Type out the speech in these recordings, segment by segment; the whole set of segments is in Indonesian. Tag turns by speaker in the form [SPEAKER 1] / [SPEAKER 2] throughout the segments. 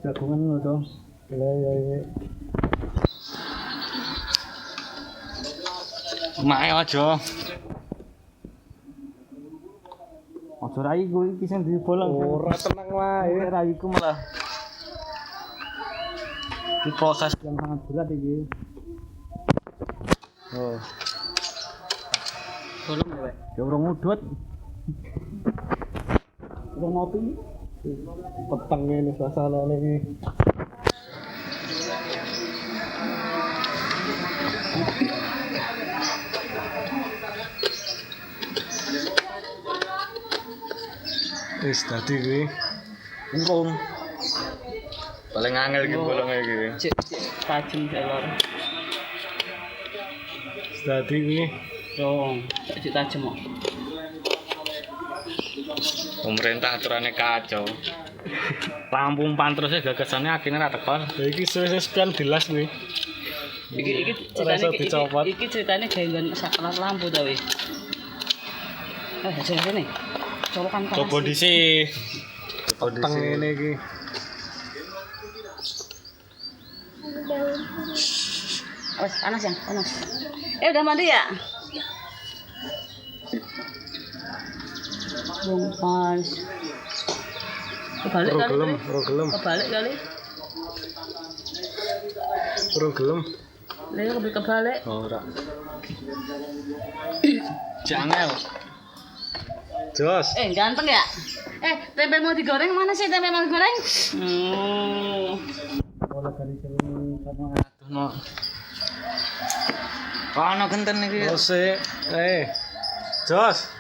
[SPEAKER 1] jagungan lo dong. Ya.
[SPEAKER 2] Mae aja.
[SPEAKER 1] Ojo rai gue iki sing dibolong.
[SPEAKER 2] Ora tenang wae.
[SPEAKER 1] Rai ku malah. Di proses yang sangat berat iki. Oh. Bolong ya, Pak. Ya urung ngudut. Urung ngopi.
[SPEAKER 2] Peteng ini suasanane iki. Wis dadi kuwi.
[SPEAKER 1] Urung.
[SPEAKER 2] Paling angel iki bolonge iki.
[SPEAKER 1] Cek tajem telur.
[SPEAKER 2] Wis dadi kuwi.
[SPEAKER 1] Dong, cek tajem kok.
[SPEAKER 2] Pemerintah aturane kacau.
[SPEAKER 1] Lampu umpan terus ya gagasannya akhirnya ra tekon.
[SPEAKER 2] Ya iki wis pian jelas kuwi.
[SPEAKER 1] Iki
[SPEAKER 2] Ora iso dicopot.
[SPEAKER 1] iki ceritanya gangguan saklar lampu ta weh. Sini. Colokan panas.
[SPEAKER 2] Coba dhisik. Peteng ngene iki.
[SPEAKER 1] Wes panas ya, panas. Udah mandi ya? Bung panas. Kebalik kali.
[SPEAKER 2] Ora gelem.
[SPEAKER 1] Kebalik kali.
[SPEAKER 2] Ora gelem.
[SPEAKER 1] Lha kebalik.
[SPEAKER 2] Ora.
[SPEAKER 1] Jangel.
[SPEAKER 2] Jos.
[SPEAKER 1] Ganteng ya? Tempe mau digoreng mana sih tempe mau digoreng? Kalau dari sini sama no. Kono genten iki.
[SPEAKER 2] Ose. Jos.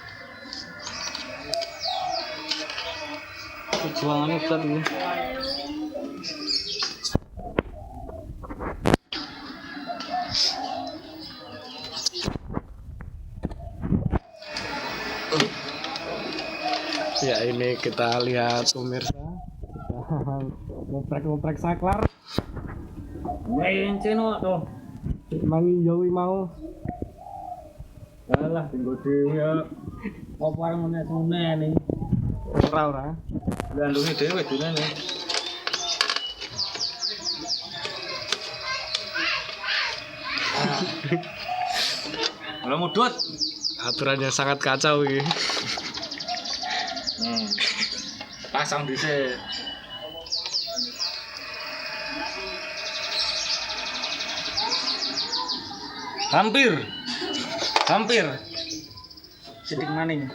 [SPEAKER 1] Perjuangannya berat ini.
[SPEAKER 2] Ya ini kita lihat pemirsa. Ngoprek-ngoprek saklar.
[SPEAKER 1] Cino tuh.
[SPEAKER 2] Mangi jauh mau.
[SPEAKER 1] Alah tinggal dhewe ya. Apa yang ngene nih?
[SPEAKER 2] Ora.
[SPEAKER 1] Gandunge dhewe dinane. Halo mudut.
[SPEAKER 2] Aturannya sangat kacau ini.
[SPEAKER 1] Pasang dhisik. Hampir. Sidik maning.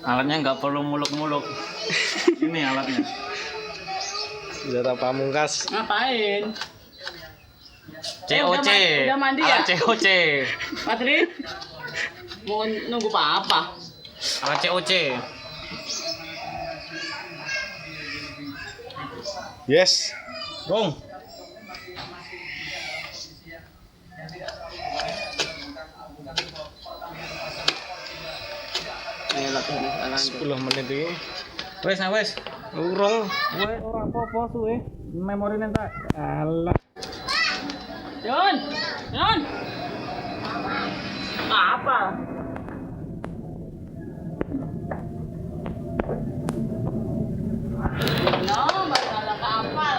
[SPEAKER 1] Alatnya nggak perlu muluk-muluk. Ini alatnya.
[SPEAKER 2] Senjata pamungkas.
[SPEAKER 1] Ngapain?
[SPEAKER 2] COC.
[SPEAKER 1] Udah mandi ya?
[SPEAKER 2] Alat COC.
[SPEAKER 1] Patri? Mau nunggu apa?
[SPEAKER 2] Alat COC. Yes.
[SPEAKER 1] Bong. Ayo latihan
[SPEAKER 2] 10 menit ini.
[SPEAKER 1] Wes.
[SPEAKER 2] Urung.
[SPEAKER 1] Gue ora apa-apa suwe. Memori nentak.
[SPEAKER 2] Alah.
[SPEAKER 1] Yon. Apa?